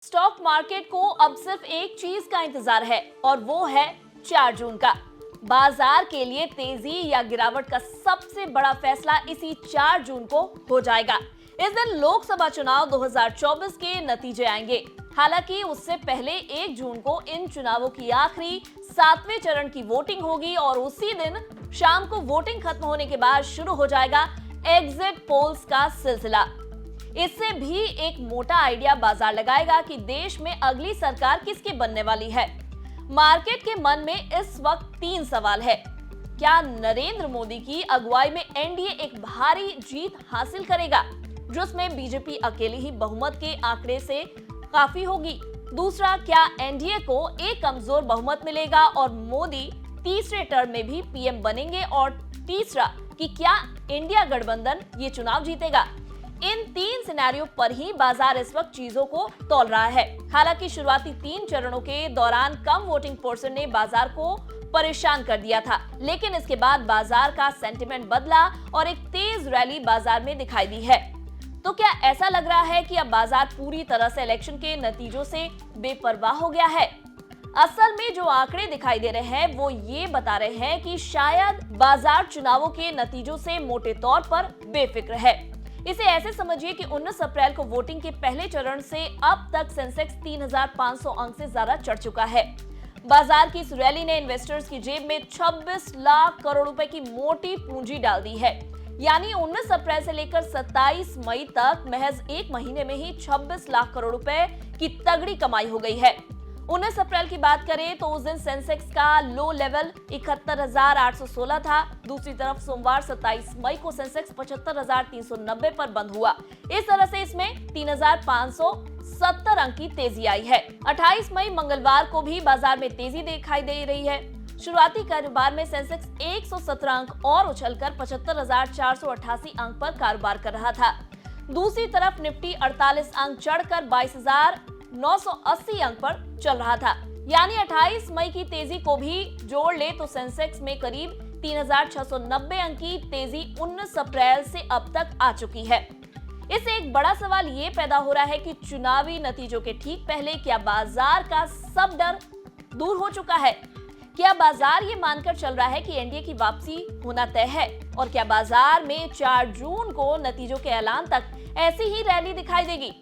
Stock market को अब सिर्फ एक चीज का इंतजार है और वो है 4 जून का। बाजार के लिए तेजी या गिरावट का सबसे बड़ा फैसला इसी 4 जून को हो जाएगा। इस दिन लोकसभा चुनाव 2024 के नतीजे आएंगे। हालांकि उससे पहले 1 जून को इन चुनावों की आखिरी 7वें चरण की वोटिंग होगी और उसी दिन शाम को वोटिंग खत्म होने के बाद शुरू हो जाएगा एग्जिट पोल्स का सिलसिला। इससे भी एक मोटा आइडिया बाजार लगाएगा कि देश में अगली सरकार किसकी बनने वाली है। मार्केट के मन में इस वक्त 3 सवाल है। क्या नरेंद्र मोदी की अगुवाई में एनडीए एक भारी जीत हासिल करेगा, जिसमें बीजेपी अकेली ही बहुमत के आंकड़े से काफी होगी? दूसरा, क्या एनडीए को एक कमजोर बहुमत मिलेगा और मोदी तीसरे टर्म में भी पीएम बनेंगे? और तीसरा, कि क्या इंडिया गठबंधन ये चुनाव जीतेगा? इन 3 सिनेरियो पर ही बाजार इस वक्त चीजों को तौल रहा है। हालांकि शुरुआती 3 चरणों के दौरान कम वोटिंग परसेंट ने बाजार को परेशान कर दिया था, लेकिन इसके बाद बाजार का सेंटिमेंट बदला और एक तेज रैली बाजार में दिखाई दी है। तो क्या ऐसा लग रहा है कि अब बाजार पूरी तरह से इलेक्शन के नतीजों से बेपरवाह हो गया है? असल में जो आंकड़े दिखाई दे रहे हैं वो ये बता रहे हैं कि शायद बाजार चुनावों के नतीजों से मोटे तौर पर बेफिक्र है। इसे ऐसे समझिए कि 19 अप्रैल को वोटिंग के पहले चरण से अब तक सेंसेक्स 3,500 अंक से ज्यादा चढ़ चुका है। बाजार की इस रैली ने इन्वेस्टर्स की जेब में 26 लाख करोड़ रुपए की मोटी पूंजी डाल दी है। यानी 19 अप्रैल से लेकर 27 मई तक महज 1 महीने में ही 26 लाख करोड़ रुपए की तगड़ी कमाई हो गई है। 19 अप्रैल की बात करें तो उस दिन सेंसेक्स का लो लेवल 71,816 था। दूसरी तरफ सोमवार 27 मई को सेंसेक्स 75,390 पर बंद हुआ। इस तरह से इसमें 3,570 अंक की तेजी आई है। 28 मई मंगलवार को भी बाजार में तेजी दिखाई दे रही है। शुरुआती कारोबार में सेंसेक्स 117 अंक और उछलकर 75,488 अंक पर कारोबार कर रहा था। दूसरी तरफ निफ्टी 48 अंक चढ़कर 22,980 अंक पर चल रहा था। यानी 28 मई की तेजी को भी जोड़ ले तो सेंसेक्स में करीब 3,690 अंक की तेजी 19 अप्रैल से अब तक आ चुकी है। इससे एक बड़ा सवाल ये पैदा हो रहा है कि चुनावी नतीजों के ठीक पहले क्या बाजार का सब डर दूर हो चुका है? क्या बाजार ये मानकर चल रहा है कि एनडीए की वापसी होना तय है? और क्या बाजार में 4 जून को नतीजों के ऐलान तक ऐसी ही रैली दिखाई देगी?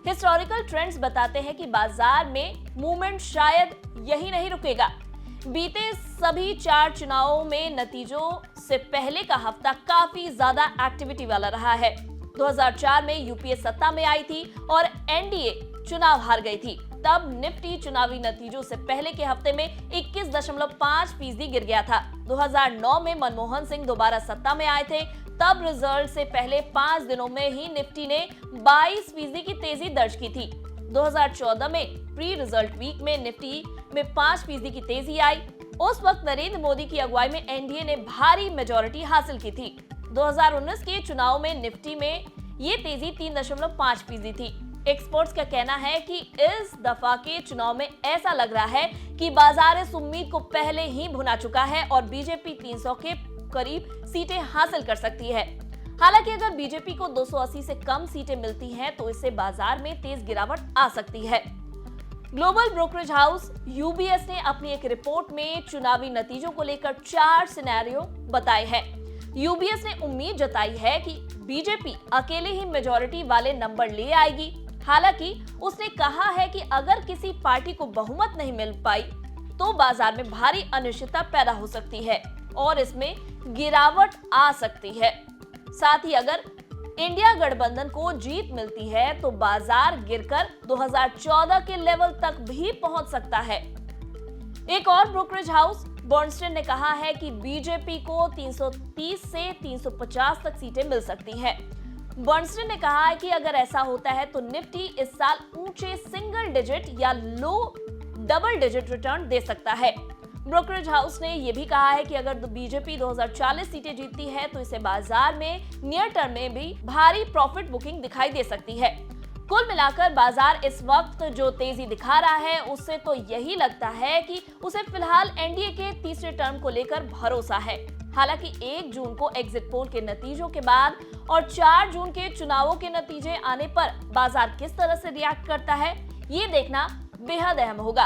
हिस्टोरिकल ट्रेंड्स बताते हैं कि बाजार में मूवमेंट शायद यही नहीं रुकेगा। बीते सभी 4 चुनावों में नतीजों से पहले का हफ्ता काफी ज्यादा एक्टिविटी वाला रहा है। 2004 में यूपीए सत्ता में आई थी और एनडीए चुनाव हार गई थी। तब निफ्टी चुनावी नतीजों से पहले के हफ्ते में 21.5% गिर गया था। 2009 में मनमोहन सिंह दोबारा सत्ता में आए थे। तब रिजल्ट से पहले 5 दिनों में ही निफ्टी ने 22% की तेजी दर्ज की थी। 2014 में प्री रिजल्ट वीक में निफ्टी में 5% की तेजी आई। उस वक्त नरेंद्र मोदी की अगुवाई में एनडीए ने भारी मेजॉरिटी हासिल की थी। 2019 के चुनाव में निफ्टी में ये तेजी 3.5% थी। एक्सपर्ट्स का कहना है कि इस दफा के चुनाव में ऐसा लग रहा है कि बाजार इस उम्मीद को पहले ही भुना चुका है और बीजेपी 300 के करीब सीटें हासिल कर सकती है। हालांकि अगर बीजेपी को 280 से कम सीटें मिलती हैं तो इससे बाजार में तेज गिरावट आ सकती है। ग्लोबल ब्रोकरेज हाउस यूबीएस ने अपनी एक रिपोर्ट में चुनावी नतीजों को लेकर 4 सिनेरियो बताए हैं। यूबीएस ने उम्मीद जताई है कि बीजेपी अकेले ही मेजॉरिटी वाले नंबर ले आएगी। हालांकि उसने कहा है कि अगर किसी पार्टी को बहुमत नहीं मिल पाई तो बाजार में भारी अनिश्चितता पैदा हो सकती है और इसमें गिरावट आ सकती है। साथ ही अगर इंडिया गठबंधन को जीत मिलती है तो बाजार गिरकर 2014 के लेवल तक भी पहुंच सकता है। एक और ब्रोकरेज हाउस बर्नस्टर्न ने कहा है कि बीजेपी को 330 से 350 तक सीटें मिल सकती हैं। बर्नस्टर्न ने कहा है कि अगर ऐसा होता है तो निफ्टी इस साल ऊंचे सिंगल डिजिट या लो डबल डिजिट रिटर्न दे सकता है। ब्रोकरेज हाउस ने यह भी कहा है कि अगर बीजेपी 2040 सीटें जीतती है तो इसे बाजार में नियर टर्म में भी भारी प्रॉफिट बुकिंग दिखाई दे सकती है। कुल मिलाकर बाजार इस वक्त जो तेजी दिखा रहा है उससे तो यही लगता है कि उसे फिलहाल एनडीए के तीसरे टर्म को लेकर भरोसा है। हालांकि 1 जून को एग्जिट पोल के नतीजों के बाद और 4 जून के चुनावों के नतीजे आने पर बाजार किस तरह से रिएक्ट करता है ये देखना बेहद अहम होगा।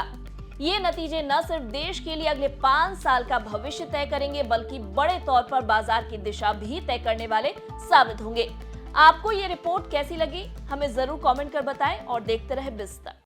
ये नतीजे न सिर्फ देश के लिए अगले 5 साल का भविष्य तय करेंगे, बल्कि बड़े तौर पर बाजार की दिशा भी तय करने वाले साबित होंगे। आपको ये रिपोर्ट कैसी लगी, हमें जरूर कमेंट कर बताएं और देखते रहे बिज़ तक।